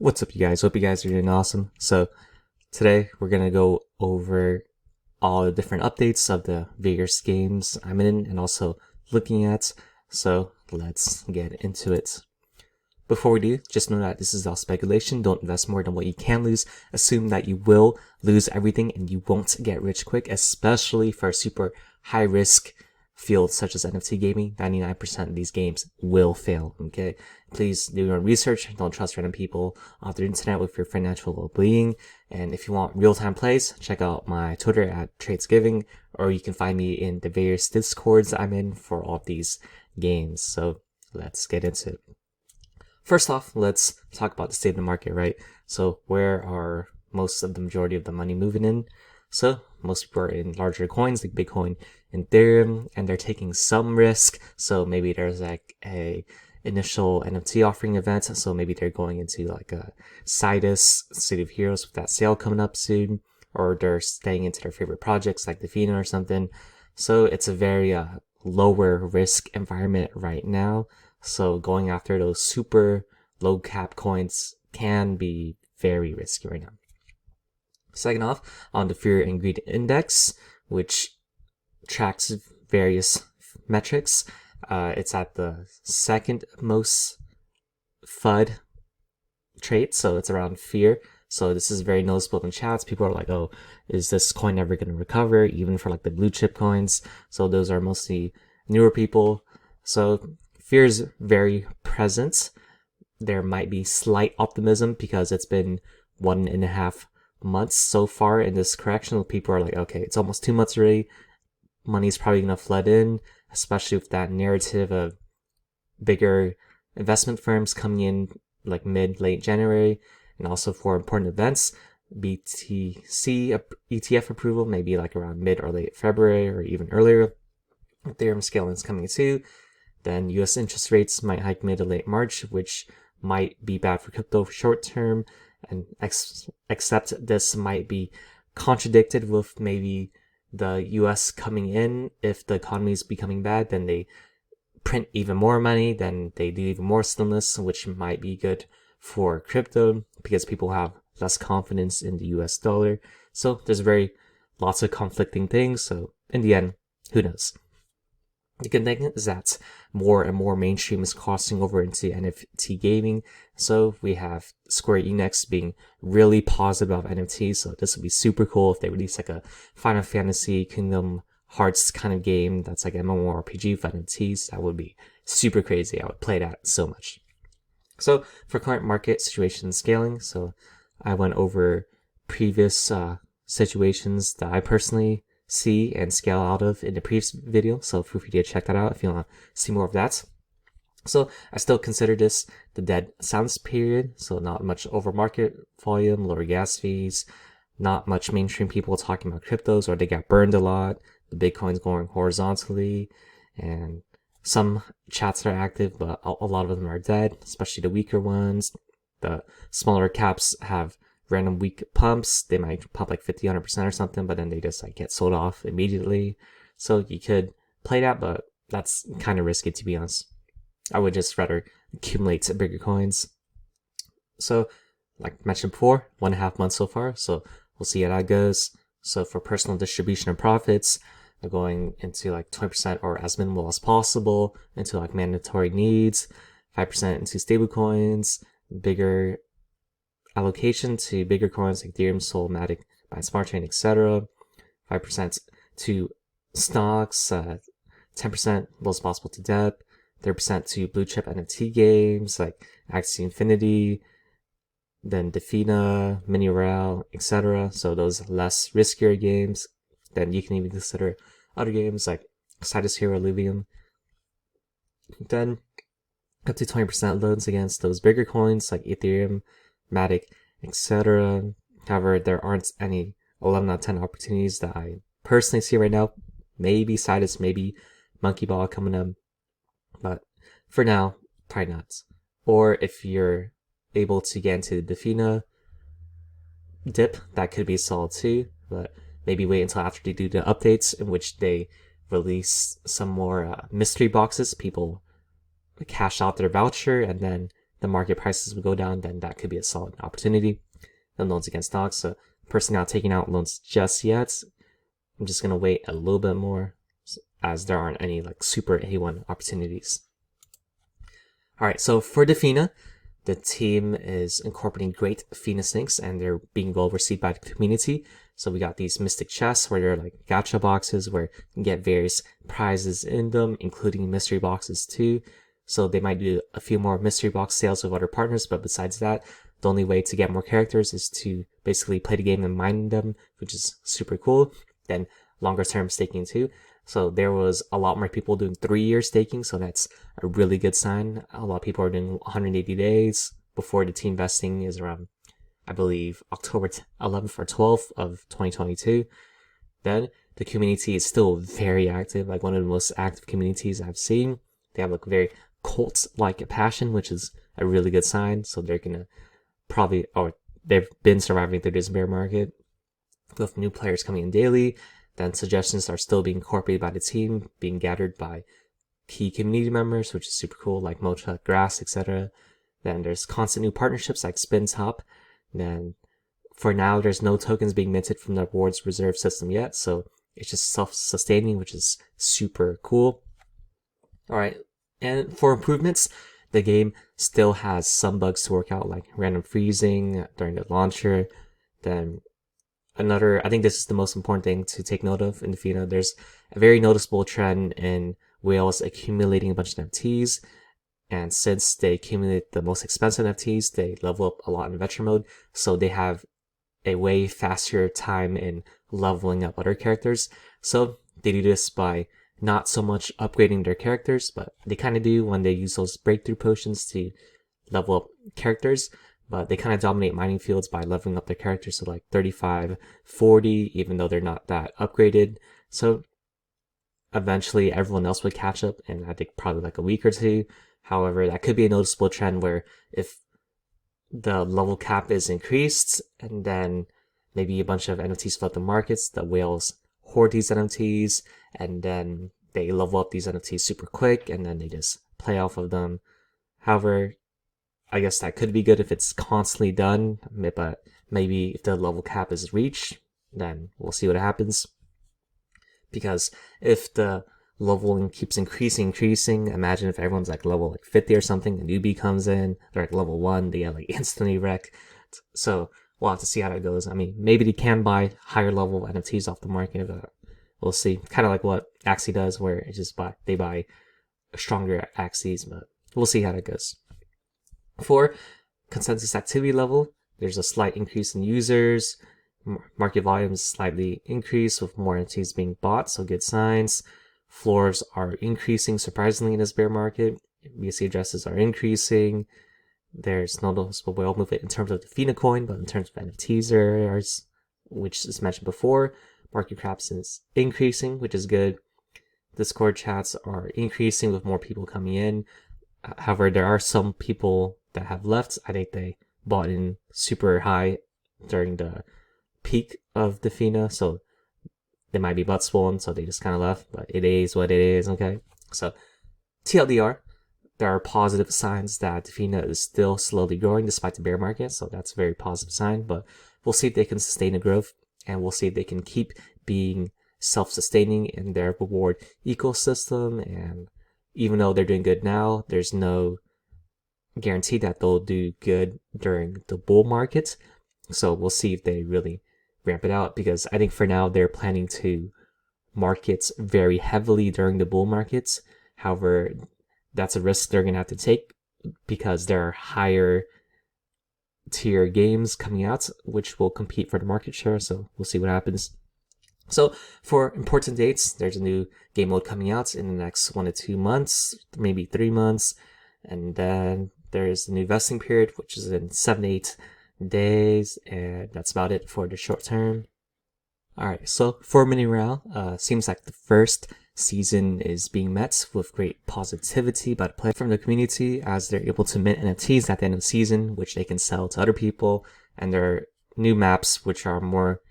What's up, you guys? Hope you guys are doing awesome. So today we're gonna go over all the different updates of the various games I'm in and also looking at. So let's get into it. Before we do, just know that this is all speculation. Don't invest more than what you can lose. Assume that you will lose everything and you won't get rich quick, especially for a super high risk field such as NFT gaming. 99% of these games will fail, okay? Please do your own research. Don't trust random people off the internet with your financial well-being. And if you want real-time plays, check out my Twitter at Tradesgiving, or you can find me in the various Discords I'm in for all of these games. So let's get into it. First off, let's talk about the state of the market, right? So where are most of the majority of the money moving in? So most people are in larger coins like Bitcoin and Ethereum, and they're taking some risk. So maybe there's like a initial NFT offering event. So maybe they're going into like a Sidus, City of Heroes with that sale coming up soon, or they're staying into their favorite projects like Defina or something. So it's a very lower risk environment right now. So going after those super low cap coins can be very risky right now. Second off, on the Fear and Greed Index, which tracks various metrics, it's at the second most FUD trait, so it's around fear. So this is very noticeable in chats. People are like, oh, is this coin ever going to recover? Even for like the blue chip coins. So those are mostly newer people. So fear is very present. There might be slight optimism because it's been 1.5 months so far in this correction. People are like, okay, it's almost 2 months already. Money's probably going to flood in, especially with that narrative of bigger investment firms coming in like late January, and also for important events. BTC ETF approval maybe like around mid or late February or even earlier. Ethereum scaling is coming too. Then US interest rates might hike mid to late March, which might be bad for crypto short term, and except this might be contradicted with maybe the US coming in. If the economy is becoming bad, then they print even more money, then they do even more stimulus, which might be good for crypto because people have less confidence in the US dollar. So there's lots of conflicting things. So in the end, who knows? The good thing is that more and more mainstream is crossing over into NFT gaming. So we have Square Enix being really positive about NFTs. So this would be super cool if they release like a Final Fantasy Kingdom Hearts kind of game that's like MMORPG for NFTs. That would be super crazy. I would play that so much. So for current market situation scaling, so I went over previous situations that I personally see and scale out of in the previous video, so feel free to check that out if you want to see more of that. So I still consider this the dead silence period, so not much over market volume, lower gas fees, not much mainstream people talking about cryptos, or they got burned a lot, the Bitcoin's going horizontally, and some chats are active, but a lot of them are dead, especially the weaker ones. The smaller caps have random weak pumps. They might pump like 50, 100% or something, but then they just like get sold off immediately. So you could play that, but that's kind of risky, to be honest. I would just rather accumulate bigger coins. So like mentioned before, 1.5 months so far. So we'll see how that goes. So for personal distribution of profits, they're going into like 20% or as minimal as possible into like mandatory needs, 5% into stable coins, bigger allocation to bigger coins like Ethereum, Sol, Matic, Binance Smart Chain, etc. 5% to stocks, 10% most possible to debt, 30% to blue chip NFT games like Axie Infinity, then Defina, Mini Royale, etc. So those less riskier games. Then you can even consider other games like Sidus Hero, Livium. Then up to 20% loans against those bigger coins like Ethereum, Matic, etc. However, there aren't any 11 out of 10 opportunities that I personally see right now. Maybe Sidus, maybe Monkey Ball coming up, but for now, probably not. Or if you're able to get into the Defina dip, that could be solid too, but maybe wait until after they do the updates in which they release some more mystery boxes. People cash out their voucher and then the market prices would go down, then that could be a solid opportunity. Then loans against stocks. So personally not taking out loans just yet. I'm just going to wait a little bit more as there aren't any like super A1 opportunities. All right, so for Defina, the team is incorporating great Defina sinks and they're being well received by the community. So we got these mystic chests where they're like gacha boxes where you can get various prizes in them, including mystery boxes too. So they might do a few more mystery box sales with other partners, but besides that, the only way to get more characters is to basically play the game and mine them, which is super cool. Then longer term staking too. So there was a lot more people doing 3-year staking, so that's a really good sign. A lot of people are doing 180 days before the team vesting is around, I believe, October 11th or 12th of 2022. Then the community is still very active, like one of the most active communities I've seen. They have like a very cult-like passion, which is a really good sign. So they're gonna probably, or they've been surviving through this bear market with new players coming in daily. Then suggestions are still being incorporated by the team, being gathered by key community members, which is super cool, like Mocha, Grass, etc. Then there's constant new partnerships like SpinTop. Then for now, there's no tokens being minted from the rewards reserve system yet, so it's just self-sustaining, which is super cool. All right, and for improvements, the game still has some bugs to work out, like random freezing during the launcher. Then another, I think this is the most important thing to take note of in Defina. There's a very noticeable trend in whales accumulating a bunch of NFTs. And since they accumulate the most expensive NFTs, they level up a lot in adventure mode. So they have a way faster time in leveling up other characters. So they do this by not so much upgrading their characters, but they kind of do when they use those breakthrough potions to level up characters. But they kind of dominate mining fields by leveling up their characters to like 35, 40, even though they're not that upgraded. So eventually everyone else would catch up in I think probably like a week or two. However, that could be a noticeable trend where if the level cap is increased and then maybe a bunch of NFTs flood the markets, the whales hoard these NFTs and then they level up these NFTs super quick and then they just play off of them. However, I guess that could be good if it's constantly done, but maybe if the level cap is reached, then we'll see what happens. Because if the leveling keeps increasing, imagine if everyone's like level like 50 or something, a newbie comes in, they're like level 1, they get like instantly wrecked. So we'll have to see how that goes. I mean, maybe they can buy higher level NFTs off the market, but we'll see. Kind of like what Axie does, where it's just they buy stronger Axies, but we'll see how that goes. For consensus activity level, there's a slight increase in users. Market volumes slightly increased with more NFTs being bought, so good signs. Floors are increasing surprisingly in this bear market. BSC addresses are increasing. There's no noticeable whale movement in terms of the Defina coin, but in terms of NFTs, there's, which is mentioned before, market caps is increasing, which is good. Discord chats are increasing with more people coming in. However, there are some people that have left. I think they bought in super high during the peak of Defina, so they might be butt swollen, so they just kind of left, but it is what it is, okay? So, TLDR, there are positive signs that Defina is still slowly growing despite the bear market, so that's a very positive sign, but we'll see if they can sustain the growth, and we'll see if they can keep being self-sustaining in their reward ecosystem, and even though they're doing good now, there's no guarantee that they'll do good during the bull market. So we'll see if they really ramp it out, because I think for now they're planning to market very heavily during the bull markets. However, that's a risk they're going to have to take because there are higher tier games coming out which will compete for the market share. So we'll see what happens. So for important dates, there's a new game mode coming out in the next 1 to 2 months, maybe 3 months. And then there's the new vesting period, which is in 7 to 8 days. And that's about it for the short term. All right, so for Mini Royale, seems like the first season is being met with great positivity by the player from the community, as they're able to mint NFTs at the end of the season, which they can sell to other people. And there are new maps which are more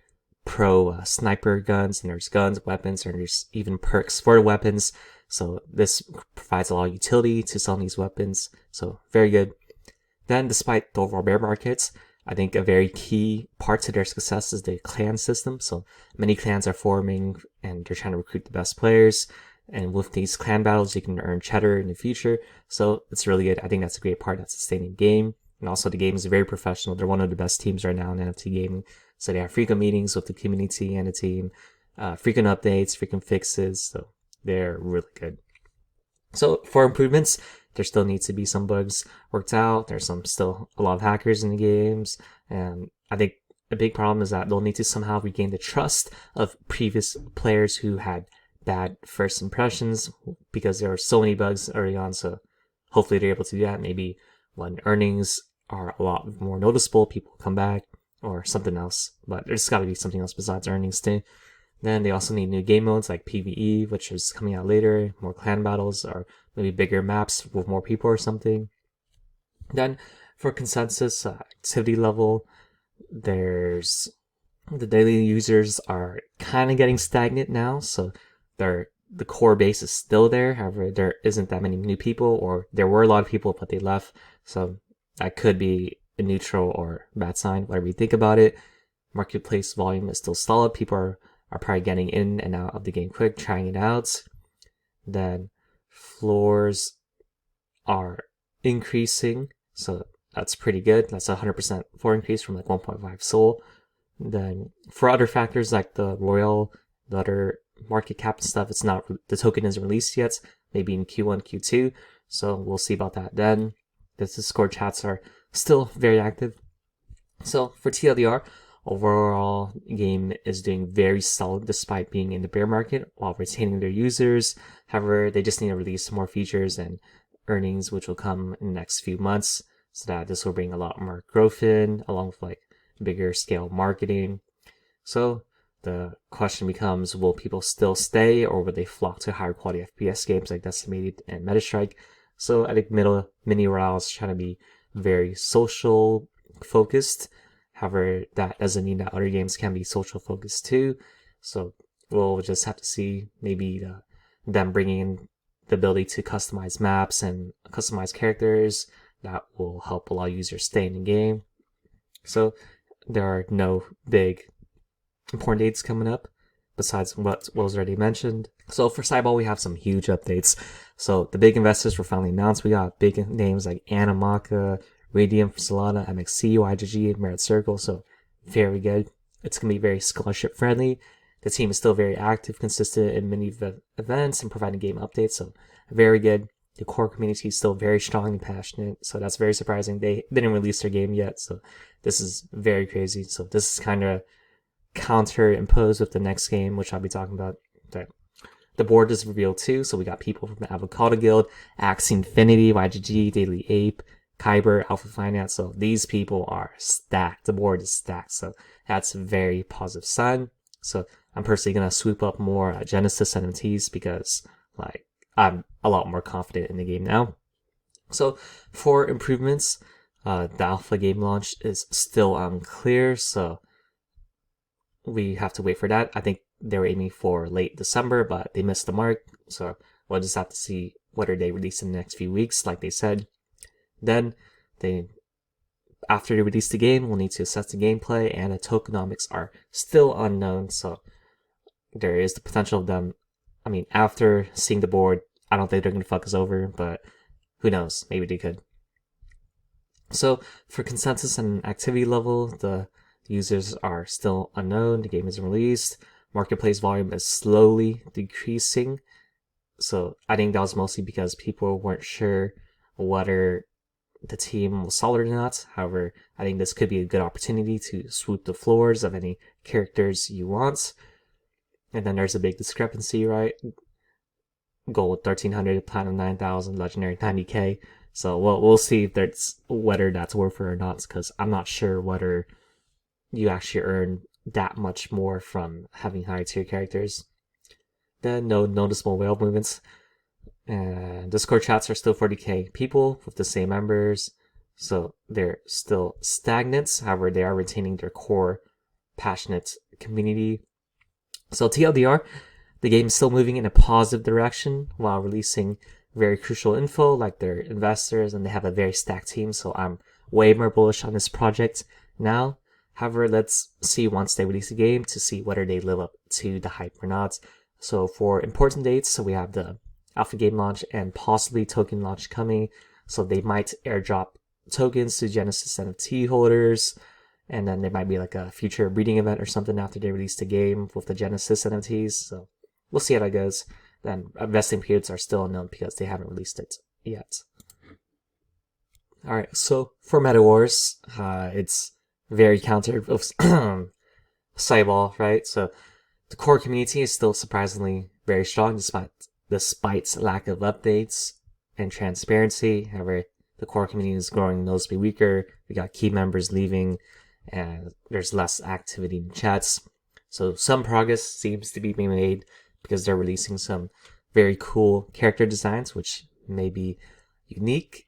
pro sniper guns, and there's guns, weapons, and there's even perks for the weapons. So this provides a lot of utility to selling these weapons. So very good. Then, despite the overall bear markets, I think a very key part to their success is the clan system. So many clans are forming and they're trying to recruit the best players. And with these clan battles, you can earn cheddar in the future. So it's really good. I think that's a great part that's sustaining the game. And also the game is very professional. They're one of the best teams right now in NFT gaming. So they have frequent meetings with the community and the team, frequent updates, frequent fixes. So they're really good. So for improvements, there still needs to be some bugs worked out. There's still a lot of hackers in the games. And I think a big problem is that they'll need to somehow regain the trust of previous players who had bad first impressions, because there are so many bugs early on. So hopefully they're able to do that. Maybe when earnings are a lot more noticeable, people come back, or something else. But there's got to be something else besides earnings too. Then they also need new game modes like PvE, which is coming out later, more clan battles, or maybe bigger maps with more people or something. Then for consensus activity level, there's the daily users are kind of getting stagnant now. So the core base is still there. However, there isn't that many new people, or there were a lot of people, but they left. So that could be a neutral or bad sign, whatever you think about it. Marketplace volume is still solid. People are probably getting in and out of the game quick, trying it out. Then floors are increasing, so that's pretty good. That's a 100% floor increase from like 1.5 SOL. Then for other factors like the Royale, the other market cap and stuff, the token isn't released yet, maybe in Q1, Q2, so we'll see about that then. The Discord chats are still very active. So for TLDR, overall game is doing very solid despite being in the bear market while retaining their users. However, they just need to release more features and earnings, which will come in the next few months, so that this will bring a lot more growth in, along with like bigger scale marketing. So the question becomes, will people still stay, or will they flock to higher quality FPS games like Decimated and Metastrike? So I think Mini Royale is trying to be very social focused. However, that doesn't mean that other games can be social focused too. So we'll just have to see. Maybe them bringing in the ability to customize maps and customize characters that will help a lot of users stay in the game. So there are no big important dates coming up besides what was already mentioned. So for Cyball, we have some huge updates. So the big investors were finally announced. We got big names like Anamaka, Radium, Solana, MXC, YGG, Merit Circle. So very good. It's going to be very scholarship friendly. The team is still very active, consistent in many events and providing game updates. So very good. The core community is still very strong and passionate. So that's very surprising. They didn't release their game yet. So this is very crazy. So this is kind of counter-imposed with the next game, which I'll be talking about. Okay. The board is revealed too. So we got people from the Avocado Guild, Axie Infinity, YGG, Daily Ape, Kyber, Alpha FIAT. So these people are stacked. The board is stacked. So that's a very positive sign. So I'm personally going to swoop up more Genesis NFTs because like I'm a lot more confident in the game now. So for improvements, the alpha game launch is still unclear. So we have to wait for that. I think they were aiming for late December, but they missed the mark. So we'll just have to see whether they release in the next few weeks, like they said. Then after they release the game, we'll need to assess the gameplay, and the tokenomics are still unknown. So there is the potential of them. I mean, after seeing the board, I don't think they're going to fuck us over, but who knows? Maybe they could. So for consensus and activity level, the users are still unknown. The game isn't released. Marketplace volume is slowly decreasing. So I think that was mostly because people weren't sure whether the team was solid or not. However, I think this could be a good opportunity to swoop the floors of any characters you want. And then there's a big discrepancy, right? Gold 1300, platinum 9000, legendary 90k. So we'll see if whether that's worth it or not, because I'm not sure whether you actually earn that much more from having higher tier characters. Then no noticeable whale movements. And Discord chats are still 40k people with the same members, so they're still stagnant. However, they are retaining their core passionate community. So TLDR, the game is still moving in a positive direction while releasing very crucial info like their investors, and they have a very stacked team. So I'm way more bullish on this project now. However, let's see once they release the game to see whether they live up to the hype or not. So for important dates, so we have the alpha game launch and possibly token launch coming. So they might airdrop tokens to Genesis NFT holders, and then there might be like a future breeding event or something after they release the game with the Genesis NFTs. So we'll see how that goes. Then vesting periods are still unknown because they haven't released it yet. Alright, so for Meta Wars, it's very countered with Cyball, right? So the core community is still surprisingly very strong despite lack of updates and transparency. However, the core community is growing noticeably weaker. We got key members leaving, and there's less activity in chats. So some progress seems to be being made because they're releasing some very cool character designs, which may be unique.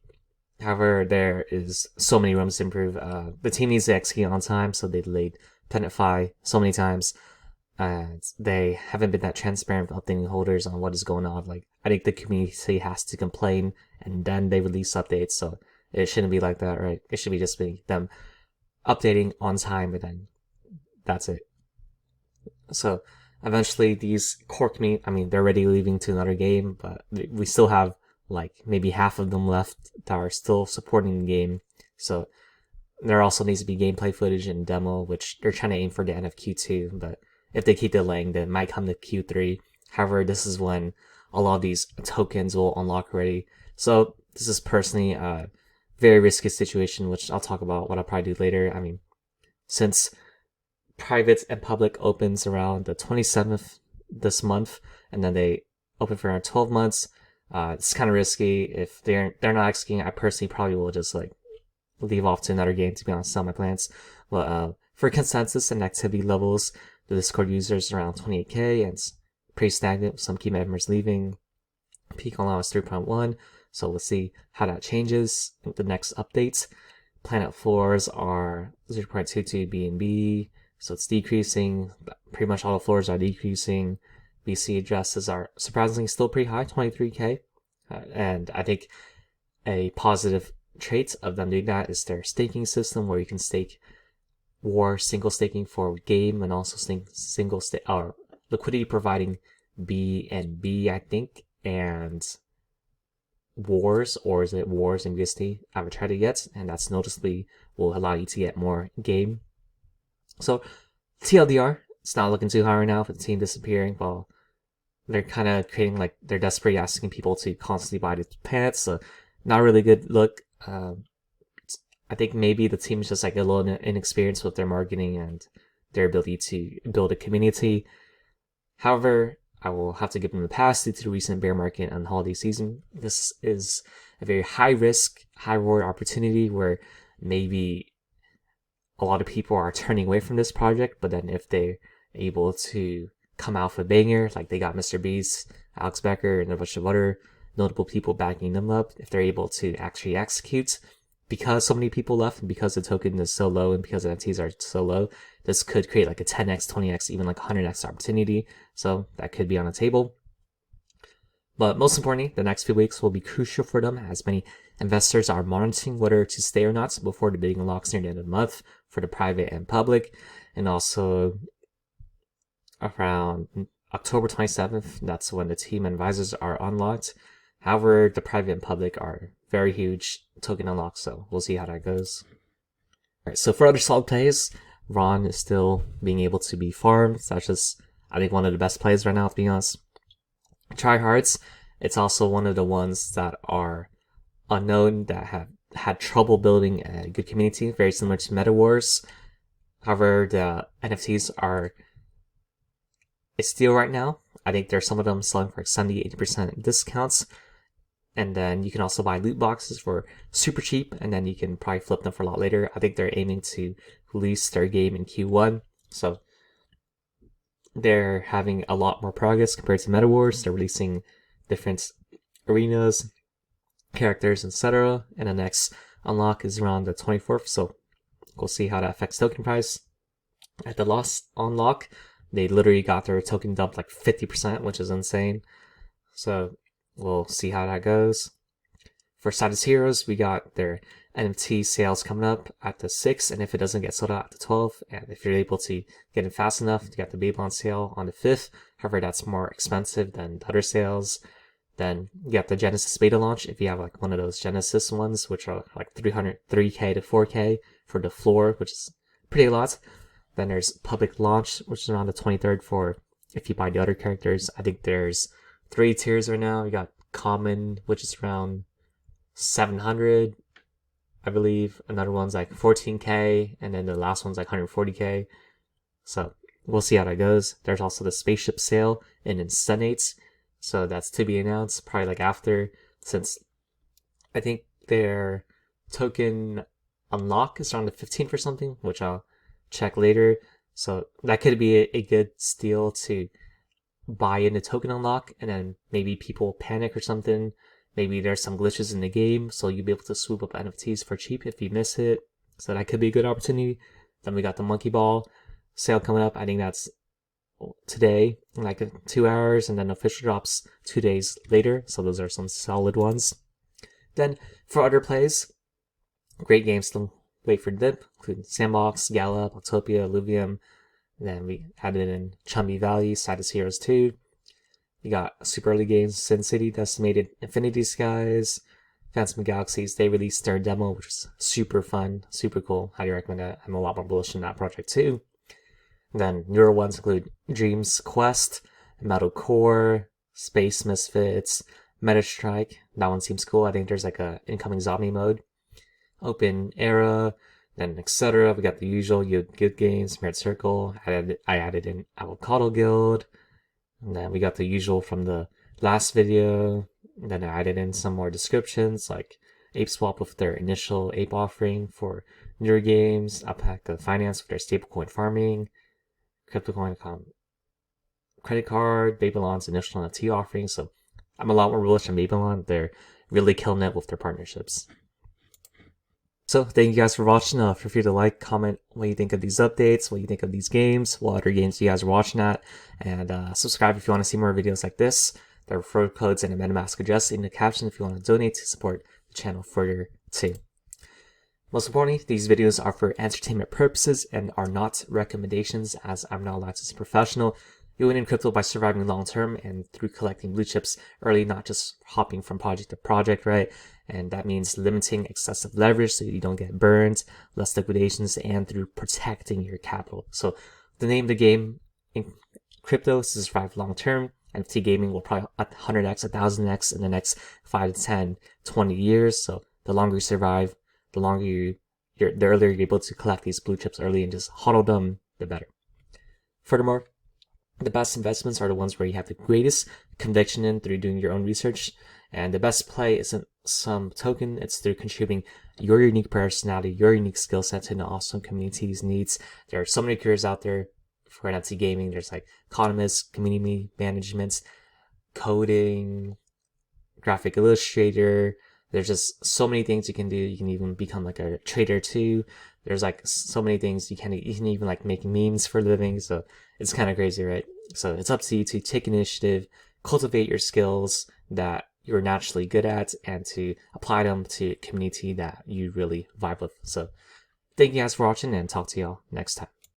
However, there is so many rooms to improve. The team needs to execute on time, so they delayed Tenetfi so many times. And they haven't been that transparent with updating holders on what is going on. Like, I think the community has to complain, and then they release updates. So it shouldn't be like that, right? It should be just be them updating on time, and then that's it. So eventually, these core community, I mean, they're already leaving to another game, but we still have like maybe half of them left that are still supporting the game. So there also needs to be gameplay footage and demo, which they're trying to aim for the end of Q2, but if they keep delaying, then it might come to Q3. However, this is when a lot of these tokens will unlock already. So this is personally a very risky situation, which I'll talk about what I'll probably do later. I mean, since private and public opens around the 27th this month, and then they open for around 12 months, it's kind of risky. If they're not executing, I personally probably will just like leave off to another game, to be honest, sell my plans. But for consensus and activity levels, the Discord users around 28k, and it's pretty stagnant with some key members leaving. Peak on now is 3.1, so we'll see how that changes in the next updates. Planet floors are 0.22 BNB, so it's decreasing. Pretty much all the floors are decreasing. BC addresses are surprisingly still pretty high, 23k. And I think a positive trait of them doing that is their staking system, where you can stake War single staking for game, and also single stake or liquidity providing BNB, I think, and Wars, or is it Wars and USD? I haven't tried it yet, and that's noticeably will allow you to get more game. So TLDR, it's not looking too high right now for the team disappearing. Well, they're kind of creating like they're desperately asking people to constantly buy the planets, so not a really good look. I think maybe the team is just like a little inexperienced with their marketing and their ability to build a community. However, I will have to give them a pass due to the recent bear market and holiday season. This is a very high risk, high reward opportunity where maybe a lot of people are turning away from this project, but then if they're able to come out with a banger, like they got Mr. Beast, Alex Becker, and a bunch of other notable people backing them up, if they're able to actually execute, because so many people left, and because the token is so low, and because the NFTs are so low, this could create like a 10x, 20x, even like 100x opportunity. So that could be on the table. But most importantly, the next few weeks will be crucial for them, as many investors are monitoring whether to stay or not before the bidding unlocks near the end of the month for the private and public. And also around October 27th, that's when the team advisors are unlocked. However, the private and public are very huge token unlocks, so we'll see how that goes. Alright, so for other solid plays, Ron is still being able to be farmed. That's just, I think, one of the best plays right now, to be honest. Tryhards, it's also one of the ones that are unknown, that have had trouble building a good community, very similar to Meta Wars. However, the NFTs are a steal right now. I think there's some of them selling for like 70-80% discounts. And then you can also buy loot boxes for super cheap, and then you can probably flip them for a lot later. I think they're aiming to release their game in Q1. So they're having a lot more progress compared to Meta Wars. They're releasing different arenas, characters, etc. And the next unlock is around the 24th. So we'll see how that affects token price. At the last unlock, they literally got their token dumped like 50%, which is insane. So we'll see how that goes. For Status Heroes, we got their NFT sales coming up at the 6th, and if it doesn't get sold out at the 12th, and if you're able to get it fast enough, you got the Babylon sale on the 5th. However, that's more expensive than the other sales. Then you got the Genesis beta launch if you have like one of those Genesis ones, which are like 3K to 4K for the floor, which is pretty a lot. Then there's public launch, which is around the 23rd for if you buy the other characters. I think there's 3 tiers right now. You got common, which is around 700, I believe. Another one's like 14K, and then the last one's like 140K. So we'll see how that goes. There's also the Spaceship Sale in Insenates. So that's to be announced probably like after, since I think their token unlock is around the 15th or something, which I'll check later. So that could be a good steal to buy in the token unlock, and then maybe people panic or something. Maybe there's some glitches in the game, so you'll be able to swoop up NFTs for cheap if you miss it. So that could be a good opportunity. Then we got the Monkey Ball sale coming up. I think that's today, in like 2 hours, and then official drops 2 days later. So those are some solid ones. Then for other plays, great games to wait for the dip, including Sandbox, Gala, Blocktopia, Illuvium. Then we added in Chumby Valley, Status Heroes 2. You got super early games, Sin City, Decimated, Infinity Skies, Phantom Galaxies. They released their demo, which was super fun, super cool. Highly recommend that. I'm a lot more bullish on that project too. And then newer ones include Dreams Quest, Metal Core, Space Misfits, Meta Strike. That one seems cool. I think there's like a incoming zombie mode. Open Era, then etc. We got the usual good games, Merit Circle. I added in Avocado Guild. And then we got the usual from the last video. And then I added in some more descriptions like Ape Swap with their initial ape offering for newer games, Alpaca Finance with their stablecoin farming, CryptoCoin credit card, Babylon's initial NFT offering. So I'm a lot more bullish on Babylon. They're really killing it with their partnerships. So thank you guys for watching. Feel free to like, comment what you think of these updates, what you think of these games, what other games you guys are watching at, and subscribe if you want to see more videos like this. There are referral codes and a MetaMask address in the caption if you want to donate to support the channel further too. Most importantly, these videos are for entertainment purposes and are not recommendations, as I'm not a licensed professional. You win in crypto by surviving long term and through collecting blue chips early, not just hopping from project to project, right? And that means limiting excessive leverage so you don't get burned, less liquidations, and through protecting your capital. So the name of the game in crypto is to survive long term. NFT gaming will probably 100x, 1000x in the next 5 to 10, 20 years. So the longer you survive, the longer the earlier you're able to collect these blue chips early and just hodl them, the better. Furthermore, the best investments are the ones where you have the greatest conviction in through doing your own research. And the best play isn't some token, it's through contributing your unique personality, your unique skill set to an awesome community's needs. There are so many careers out there for NFT gaming. There's like economists, community management, coding, graphic illustrator. There's just so many things you can do. You can even become like a trader too. There's like so many things you can even like make memes for a living. So it's kind of crazy, right? So it's up to you to take initiative, cultivate your skills that you're naturally good at, and to apply them to a community that you really vibe with. So thank you guys for watching, and talk to y'all next time.